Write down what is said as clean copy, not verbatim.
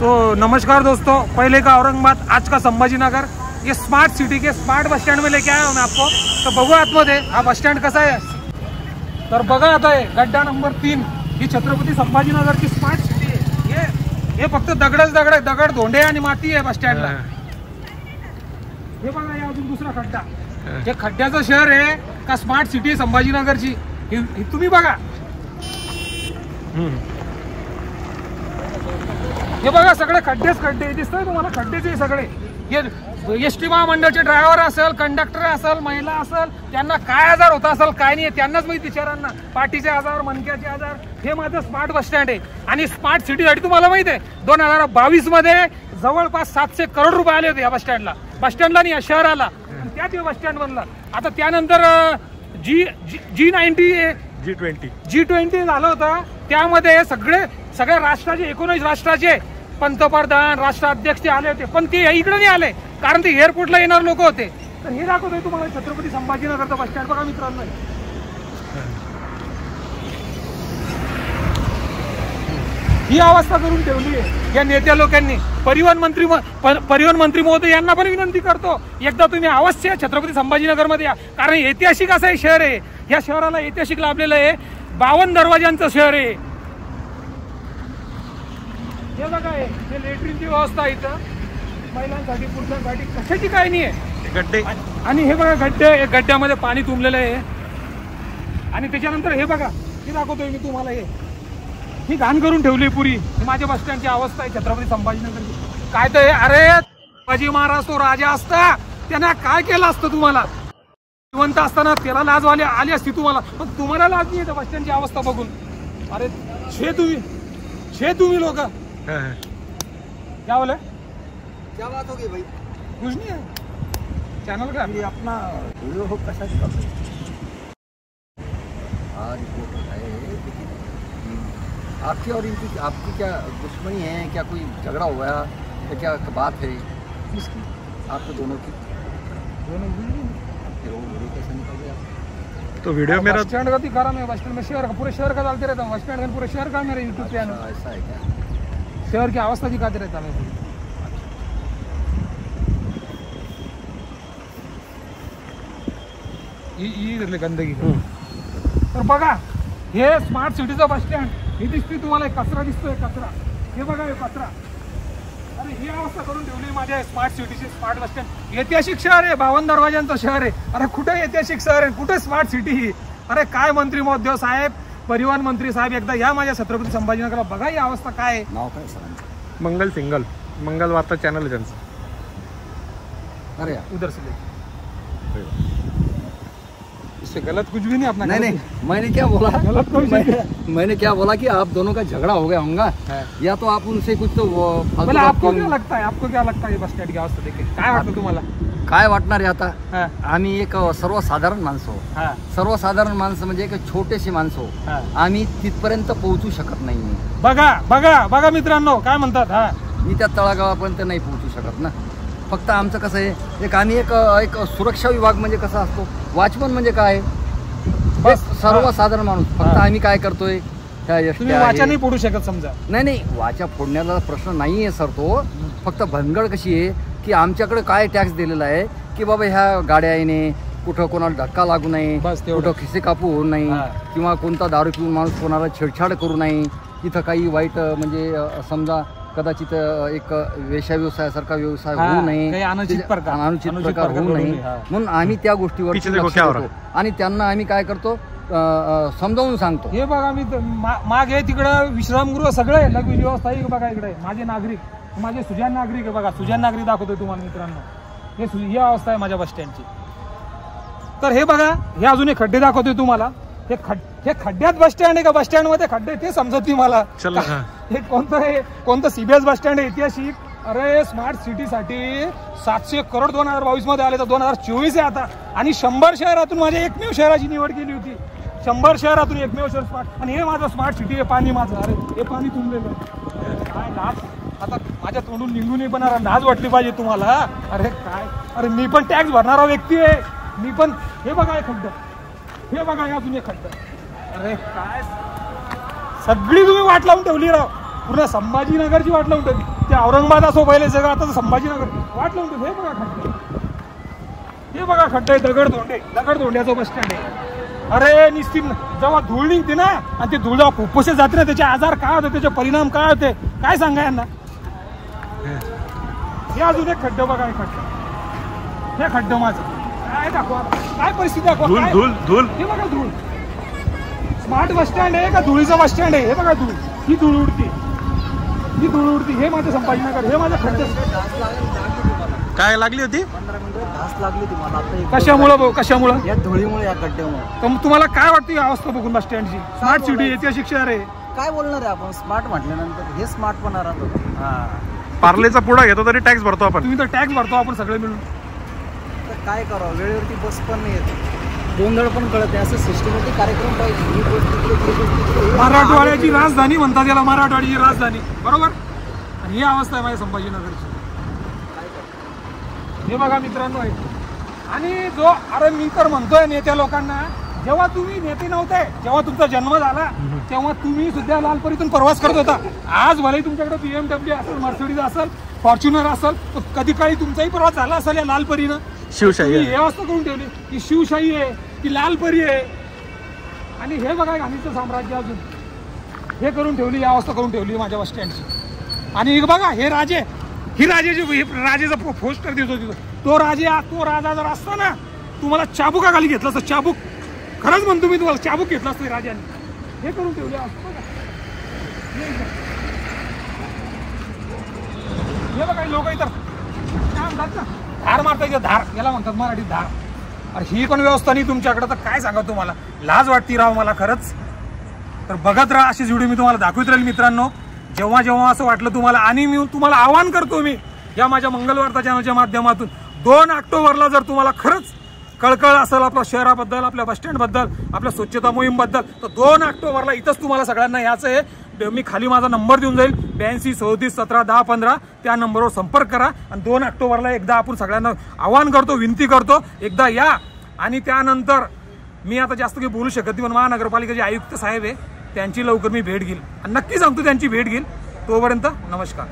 तो नमस्कार दोस्तों, पहले का औरंगाबाद, आज का संभाजीनगर। ये स्मार्ट सिटी के स्मार्ट बस स्टैंड में लेके आया हूँ मैं आपको। तो बघू आतमध्ये हा बस स्टैंड कसा आहे। तर बघा आता आहे गड्डा नंबर 3, ही छत्रपती संभाजीनगरची स्मार्ट सिटी आहे। हे फक्त दगड धोंडे आणि माती आहे बस स्टँडला। हे बघा, हे अजून दुसरा खड्डा, हे खड्ड्याचं शहर आहे का स्मार्ट सिटी संभाजीनगरची, ही तुम्ही बघा। हे बघा सगळे खड्डे दिसतंय तुम्हाला, खड्डेच सगळे। हे एसटी महामंडळाचे ड्रायव्हर असेल, कंडक्टर असेल, महिला असेल, त्यांना काय आजार होता असेल काय नाही त्यांनाच माहिती, बिचारांना पाठीचे आजार, मणक्याचे आजार। हे माझं स्मार्ट बस स्टँड आहे आणि स्मार्ट सिटीसाठी तुम्हाला माहिती आहे 2022 मध्ये जवळपास 700 करोड रुपये आले होते या बस स्टँडला आणि या शहराला। त्यात हे बस स्टँड बनलं। आता त्यानंतर G20 झालं होतं। त्यामध्ये सगळ्या राष्ट्राचे 19 राष्ट्राचे पंतप्रधान, राष्ट्राध्यक्ष आले होते, पण ते इकडे नाही आले कारण ते एअरपोर्टला येणार लोक होते। तर हे दाखवतोय तुम्हाला छत्रपती संभाजीनगरचा बस स्टँड। बघा मित्रांनो, ही अवस्था करून ठेवली आहे या नेत्या लोकांनी। परिवहन मंत्री महोदय यांना पण विनंती करतो, एकदा तुम्ही अवश्य छत्रपती संभाजीनगर मध्ये या, कारण ऐतिहासिक असं हे शहर आहे। या शहराला ऐतिहासिक लाभलेलं आहे, 52 दरवाजांचं शहर आहे। हे बघा, हे लेट्रिनची व्यवस्था इथं महिलांसाठी, पुरुषांसाठी, कशाची काही नाही आहे। गड्डे आणि हे बघा गड्डे, गड्ड्यामध्ये पाणी तुंबलेलं आहे। आणि त्याच्यानंतर हे बघा, हे दाखवतोय मी तुम्हाला, ही घाण करून ठेवली पुरी। माझ्या बस स्टँडची अवस्था आहे छत्रपती संभाजीनगरची। काय तर अरे शिवाजी महाराज तो राजा असता, त्यांना काय केलं असतं तुम्हाला? जिवंत असताना त्याला लाज आली असती तुम्हाला, पण तुम्हाला लाज नाही येते बस स्टँडची अवस्था बघून। अरे छे तुम्ही लोक क्या बोले, क्या बात होगी भाई? कुछ नहीं है, चैनल का ये अपना वीडियो हो कैसा आज आपकी और इनकी आपकी क्या दुश्मनी है? क्या कोई झगड़ा हुआ है? क्या बात है किसकी? आपको दोनों की? फिर वो वीडियो कैसे निकल गया? तो वीडियो मेरा बस स्टैंड का दिखा रहा मैं, बस स्टैंड में शहर का, पूरे शहर का डालते रहता हूँ। बस स्टैंड का पूरे शहर का मेरा यूट्यूब चैनल। ऐसा है क्या? शहर की अवस्था दिखाते रहता मैं पूरी। ही गंदगी। तर बघा, हे स्मार्ट सिटीचं बस स्टँड, हे दिसतोय तुम्हाला, कचरा दिसतोय, कचरा। हे बघा, हे कचरा। अरे ही अवस्था करून ठेवली माझ्या स्मार्ट सिटीची, स्मार्ट बस स्टँड। ऐतिहासिक शहर आहे, 52 दरवाजांचं शहर आहे। अरे कुठे ऐतिहासिक शहर आहे, कुठे स्मार्ट सिटी ही? अरे काय मंत्री महोदय साहेब, परिवहन मंत्री साहेब, एकदा या माझ्या छत्रपती संभाजीनगरला, बघा ही अवस्था काय आहे। नाव काय सर? मंगल वार्ता चॅनल आहे त्यांचं। अरे उधर से ले, इससे गलत कुछ भी नहीं अपना। नहीं, मैंने क्या बोला? गलत मैंने क्या बोला कि आप दोनों का झगड़ा हो गया होगा, या तो आप उनसे कुछ तो बोले। आपको क्या लगता है बस स्टँड की अवस्था देखे काय वाटतं तुम्हाला? काय वाटणार आहे आता? आम्ही एक सर्वसाधारण माणसं हो, सर्वसाधारण माणसं म्हणजे एक छोटेसे माणसं हो, आम्ही तिथपर्यंत पोहोचू शकत नाही। बघा मित्रांनो काय म्हणतात, मी त्या तळागावापर्यंत नाही पोहोचू शकत ना। फक्त आमचं कसं आहे, आम्ही एक सुरक्षा विभाग म्हणजे कसा असतो, वॉचमन म्हणजे काय, बस सर्वसाधारण माणूस। फक्त आम्ही काय करतोय, तुम्ही वाचा नाही फोडू शकत समजा? नाही, वाचा फोडण्याचा प्रश्न नाहीये सर। तो फक्त भानगड कशी आहे की आमच्याकडे काय टॅक्स दिलेला आहे की बाबा ह्या गाड्या येणे, कुठं कोणाला धक्का लागू नये, कुठं खिसे कापू होऊ नये, किंवा कोणता दारू पिऊन माणूस कोणाला छेडछाड करू नये, इथं काही वाईट म्हणजे समजा कदाचित एक वेश्या व्यवसायासारखा व्यवसाय होऊ नये, अनुचित प्रकार होऊ नये, म्हणून आम्ही त्या गोष्टीवर लक्ष देतो आणि त्यांना आम्ही काय करतो, समजावून सांगतो। हे बघा, मी मागे तिकडं विश्रामगृह सगळे लघवी व्यवस्था आहे बघा, इकडे माझे नागरिक, माझे सुजाण नागरिक आहे बघा, सुजाण नागरिक दाखवतोय तुम्हाला मित्रांनो। ही अवस्था आहे माझ्या बस स्टँडची। तर हे बघा, हे अजून एक खड्डे दाखवतोय तुम्हाला। हे खड्ड्यात बस स्टँड आहे का, बस स्टँड मध्ये खड्डे ते समजत नाही मला। हे कोणतं सीबीएस बस स्टँड आहे ऐतिहासिक? अरे स्मार्ट सिटी साठी 700 करोड 2022 मध्ये आले, तर 2024 आहे आता, आणि 100 शहरातून माझ्या एकमेव शहराची निवड केली होती। 100 शहरातून एकमेव शहर स्मार्ट, आणि हे माझं स्मार्ट सिटी आहे। पाणी माझं, अरे हे पाणी तुंबलेलं काय लाज, आता माझ्या तोंडून निघूनही पण लाज वाटली पाहिजे तुम्हाला। अरे काय, अरे मी पण टॅक्स भरणारा व्यक्ती आहे, मी पण। हे बघा हे खड्डा, हे बघा अजून एक खड्डा। अरे काय, सगळी तुम्ही वाट लावून ठेवली राव। पूर्ण संभाजीनगरची वाट लावून ठेवली. ते औरंगाबाद असो पहिले सगळं, आता संभाजीनगर वाट लावून ठेवली. हे बघा खड्डे, हे बघा खड्डे, दगडधोंड्याचं बस स्टँड आहे. अरे निस्ती जेव्हा धूळ निघते ना आणि ते धूळ जेव्हा फुफ्फुसे जाते ना, त्याचे आजार काय होते, त्याचे परिणाम काय होते, काय सांगा यांना. हे अजून एक खड्डे बघा, हे खड्डे माझं काय दाखवा, काय परिस्थिती दाखवा. धूळ हे बघा धूळ. स्मार्ट बस स्टँड आहे का धुळीचं बस स्टँड आहे. हे बघा धूळ, ही धूळ उडते, ही धूळ उडते. हे माझं संभाजीनगर, हे माझं खड्डे. काय लागली होती? 15 मिनिटं घास लागली होती मला आता. कशामुळं भाऊ, कशामुळं? या धुळीमुळे, या गड्ड्यामुळे. तुम्हाला काय वाटतं ही अवस्था बघून बस स्टँडची? स्मार्ट सिटी ऐतिहासिक शहर आहे. काय बोलणार आहे आपण स्मार्ट म्हटल्यानंतर? हे स्मार्ट पण राहतो. पार्लेचा पुढा घेतो तरी टॅक्स भरतो आपण. तुम्ही तर टॅक्स भरतो आपण सगळे मिळून. तर काय करावं, वेळेवरती बस पण नाही येत, गोंधळ पण कळत नाही. असं सिस्टमॅटिक कार्यक्रम पाहिजे. ही गोष्ट मराठवाड्याची राजधानी म्हणतात याला, मराठवाड्याची राजधानी, बरोबर. आणि ही अवस्था आहे माझ्या संभाजीनगरची. हे बघा मित्रांनो आहे. आणि जो, अरे मी तर म्हणतोय नेत्या लोकांना, जेव्हा तुम्ही नेते नव्हते, जेव्हा तुमचा जन्म झाला तेव्हा तुम्ही सुद्धा लालपरीतून प्रवास करत होता. आज भले तुमच्याकडे BMW असेल, मर्सिडीज असेल, फॉर्च्युनर असेल, कधी काळी तुमचाही प्रवास झाला असेल या लालपरीनं. शिवशाही ही अवस्था करून ठेवली की शिवशाही आहे की लालपरी आहे. आणि हे बघा घाणीचं साम्राज्य अजून हे करून ठेवली, ही अवस्था करून ठेवली माझ्या बस स्टँडची. आणि बघा हे राजे, ही राजेचं पोस्टर दिसतो तिथं. तो राजा जर असता ना, तुम्हाला चाबुकाखाली घेतला असतं, चाबूक. खरंच म्हणतो मी तुम्हाला, चाबूक घेतला असतं राजाने. हे करून ठेवले. हे बघा लोक इतर काय म्हणतात ना, धार मारता, धार याला म्हणतात मराठीत धार. अरे ही पण व्यवस्था नाही तुमच्याकडे, तर काय सांगा तुम्हाला. लाज वाटती राव मला खरंच. तर बघत राहा अशीच व्हिडिओ मी तुम्हाला दाखवत राहील मित्रांनो, जेव्हा जेव्हा असं वाटलं तुम्हाला. आणि मी तुम्हाला आवाहन करतो, मी या माझ्या मंगलवार्ता चॅनलच्या माध्यमातून 2 ऑक्टोबरला जर तुम्हाला खरंच कळकळ असेल आपल्या शहराबद्दल, आपल्या बस स्टँडबद्दल, आपल्या स्वच्छता मोहीमबद्दल, तर 2 ऑक्टोबरला इथंच तुम्हाला सगळ्यांना यायचं आहे. मी खाली माझा नंबर देऊन जाईल, 82 37 17 10 15. त्या नंबरवर संपर्क करा. आणि 2 ऑक्टोबरला एकदा आपण सगळ्यांना आवाहन करतो, विनंती करतो, एकदा या. आणि त्यानंतर मी आता जास्त काही बोलू शकत नाही, पण महानगरपालिकेचे आयुक्त साहेब आहे, त्यांची लवकर मी भेट घेईल आणि नक्की सांगतो त्यांची भेट घेईल. तोपर्यंत नमस्कार.